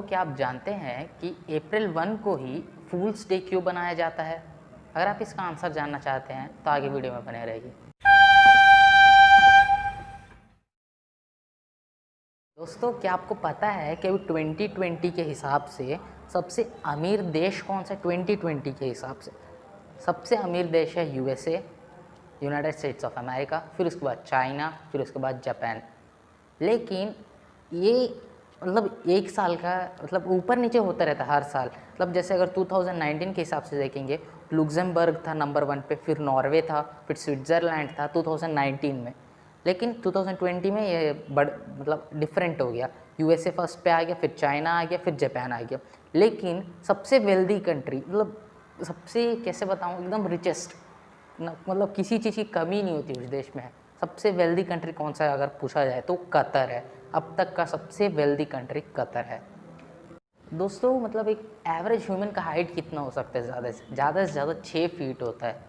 क्या आप जानते हैं कि अप्रैल 1 को ही फूल्स डे क्यों बनाया जाता है? अगर आप इसका आंसर जानना चाहते हैं तो आगे वीडियो में बने रहिए। दोस्तों, क्या आपको पता है कि अभी 2020 के हिसाब से सबसे अमीर देश कौन सा है? 2020 के हिसाब से सबसे अमीर देश है USA, United states of America, फिर उसके बाद चाइना, फिर उसके बाद जापान। लेकिन ये मतलब एक साल का मतलब ऊपर नीचे होता रहता है हर साल। मतलब जैसे अगर 2019 के हिसाब से देखेंगे, लुक्सेमबर्ग था नंबर 1 पे, फिर नॉर्वे था, फिर स्विट्ज़रलैंड था 2019 में। लेकिन 2020 में ये मतलब डिफरेंट हो गया। यूएसए फर्स्ट पे आ गया, फिर चाइना आ गया, फिर जापान आ गया। लेकिन सबसे वेल्दी कंट्री मतलब सबसे कैसे बताऊँ, एकदम रिचेस्ट मतलब किसी चीज़ की कमी नहीं होती उस देश में। सबसे वेल्दी कंट्री कौन सा है अगर पूछा जाए तो कतर है। अब तक का सबसे वेल्दी कंट्री कतर है। दोस्तों, मतलब एक एवरेज ह्यूमन का हाइट कितना हो सकता है? ज़्यादा से ज़्यादा 6 फीट होता है।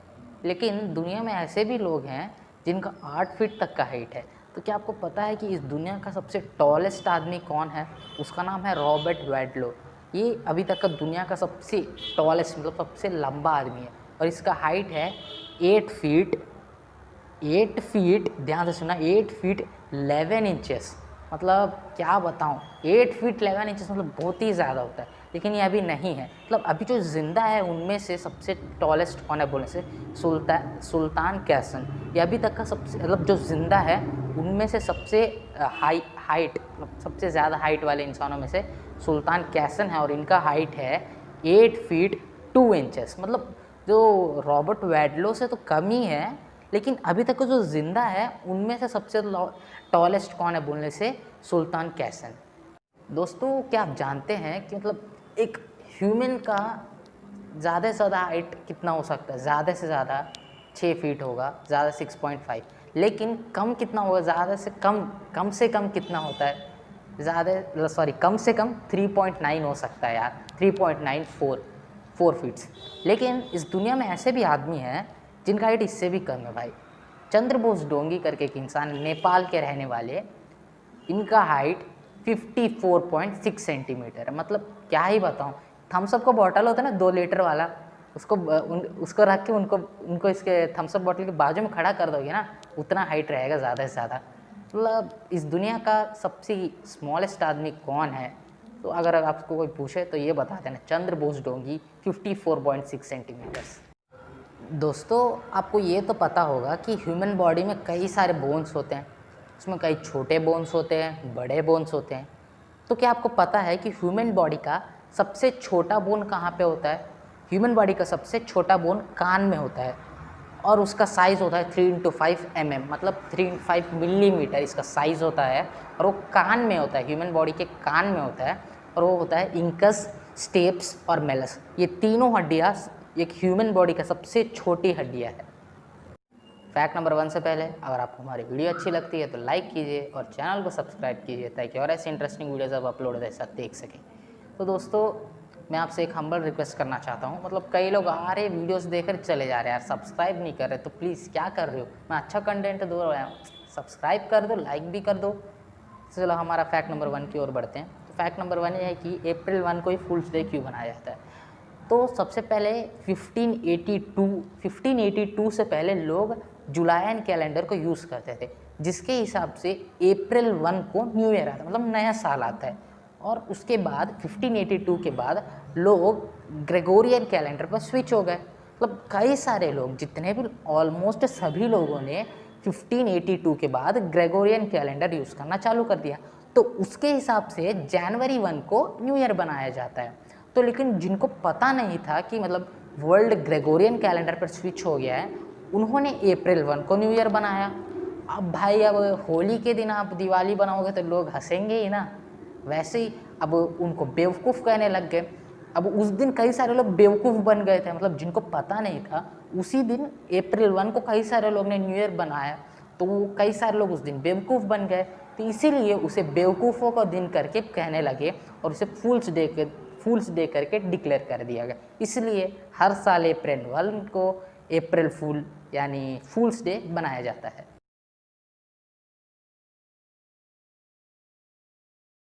लेकिन दुनिया में ऐसे भी लोग हैं जिनका 8 फीट तक का हाइट है। तो क्या आपको पता है कि इस दुनिया का सबसे टॉलेस्ट आदमी कौन है? उसका नाम है रॉबर्ट वैडलो। ये अभी तक का दुनिया का सबसे टॉलेस्ट मतलब सबसे लंबा आदमी है और इसका हाइट है 8 फीट 8 फीट, ध्यान से सुना, 8 फीट 11 इंचेस। मतलब क्या बताऊँ, 8 फीट 11 इंचेस मतलब बहुत ही ज़्यादा होता है। लेकिन ये अभी नहीं है। मतलब अभी जो ज़िंदा है उनमें से सबसे टॉलेस्ट कौन है बोलने से सुल्तान कैसन। ये अभी तक का सबसे मतलब जो ज़िंदा है उनमें से सबसे हाइट मतलब सबसे ज़्यादा हाइट वाले इंसानों में से सुल्तान कैसन है और इनका हाइट है 8 फीट 2 इंचेस। मतलब जो रॉबर्ट वैडलो से तो कम ही है, लेकिन अभी तक जो ज़िंदा है उनमें से सबसे टॉलेस्ट कौन है बोलने से सुल्तान कैसन। दोस्तों, क्या आप जानते हैं कि मतलब एक ह्यूमन का ज़्यादा से ज़्यादा हाइट कितना हो सकता है? ज़्यादा से ज़्यादा 6 फीट होगा, ज़्यादा 6.5। लेकिन कम कितना होगा? ज़्यादा से कम कितना होता है? कम से कम 3.9 हो सकता है यार, 3.94 4 फीट्स। लेकिन इस दुनिया में ऐसे भी आदमी हैं जिनका हाइट इससे भी कम है भाई। चंद्र बोस डोंगी करके एक इंसान, नेपाल के रहने वाले, इनका हाइट 54.6 सेंटीमीटर है। मतलब क्या ही बताऊँ, थम्सअप का बॉटल होता है ना 2 लीटर वाला, उसको रख के उनको इसके थम्सअप बॉटल के बाजू में खड़ा कर दोगे ना, उतना हाइट रहेगा ज़्यादा से ज़्यादा। मतलब इस दुनिया का सबसे स्मॉलेस्ट आदमी कौन है? तो अगर आपको कोई पूछे तो ये बता देना, चंद्र बोस डोंगी 54.6 सेंटीमीटर्स। दोस्तों, आपको ये तो पता होगा कि ह्यूमन बॉडी में कई सारे बोन्स होते हैं। उसमें कई छोटे बोन्स होते हैं, बड़े बोन्स होते हैं। तो क्या आपको पता है कि ह्यूमन बॉडी का सबसे छोटा बोन कहाँ पे होता है? ह्यूमन बॉडी का सबसे छोटा बोन कान में होता है और उसका साइज़ होता है 3 × 5 mm, मतलब 3 मिलीमीटर इसका साइज़ होता है। और वो कान में होता है, ह्यूमन बॉडी के कान में होता है। और वो होता है इंकस, स्टेप्स और मेलस। ये तीनों हड्डियाँ एक ह्यूमन बॉडी का सबसे छोटी हड्डियाँ है। फैक्ट नंबर 1 से पहले अगर आपको हमारी वीडियो अच्छी लगती है तो लाइक कीजिए और चैनल को सब्सक्राइब कीजिए ताकि और ऐसे इंटरेस्टिंग वीडियोज़ आप अपलोड ऐसा देख सकें। तो दोस्तों, मैं आपसे एक हम्बल रिक्वेस्ट करना चाहता हूँ। मतलब कई लोग आ रहे वीडियोज़ देखकर चले जा रहे हैं यार, सब्सक्राइब नहीं कर रहे। तो प्लीज़ क्या कर रहे हो? मैं अच्छा कंटेंट दे रहा हूँ, सब्सक्राइब कर दो, लाइक भी कर दो। चलो हमारा फैक्ट नंबर 1 की ओर बढ़ते हैं। तो फैक्ट नंबर 1 ये है कि अप्रैल 1 को ही फूल्स डे क्यों बनाया जाता है। तो सबसे पहले 1582 से पहले लोग जुलायन कैलेंडर को यूज़ करते थे, जिसके हिसाब से अप्रैल 1 को न्यू ईयर आता है, मतलब नया साल आता है। और उसके बाद 1582 के बाद लोग ग्रेगोरियन कैलेंडर पर स्विच हो गए। मतलब कई सारे लोग, जितने भी ऑलमोस्ट सभी लोगों ने 1582 के बाद ग्रेगोरियन कैलेंडर यूज़ करना चालू कर दिया। तो उसके हिसाब से जनवरी 1 को न्यू ईयर बनाया जाता है। तो लेकिन जिनको पता नहीं था कि मतलब वर्ल्ड ग्रेगोरियन कैलेंडर पर स्विच हो गया है, उन्होंने अप्रैल 1 को न्यू ईयर बनाया। अब भाई, अब होली के दिन आप दिवाली बनाओगे तो लोग हंसेंगे ही ना। वैसे ही अब उनको बेवकूफ़ कहने लग गए। अब उस दिन कई सारे लोग बेवकूफ़ बन गए थे, मतलब जिनको पता नहीं था। उसी दिन अप्रैल 1 को कई सारे लोग ने न्यू ईयर बनाया, तो कई सारे लोग उस दिन बेवकूफ़ बन गए। तो इसीलिए उसे बेवकूफ़ों का दिन करके कहने लगे और उसे फूल्स डे करके डिक्लेयर कर दिया गया। इसलिए हर साल अप्रैल 1 को अप्रैल फूल यानी फूल्स डे बनाया जाता है।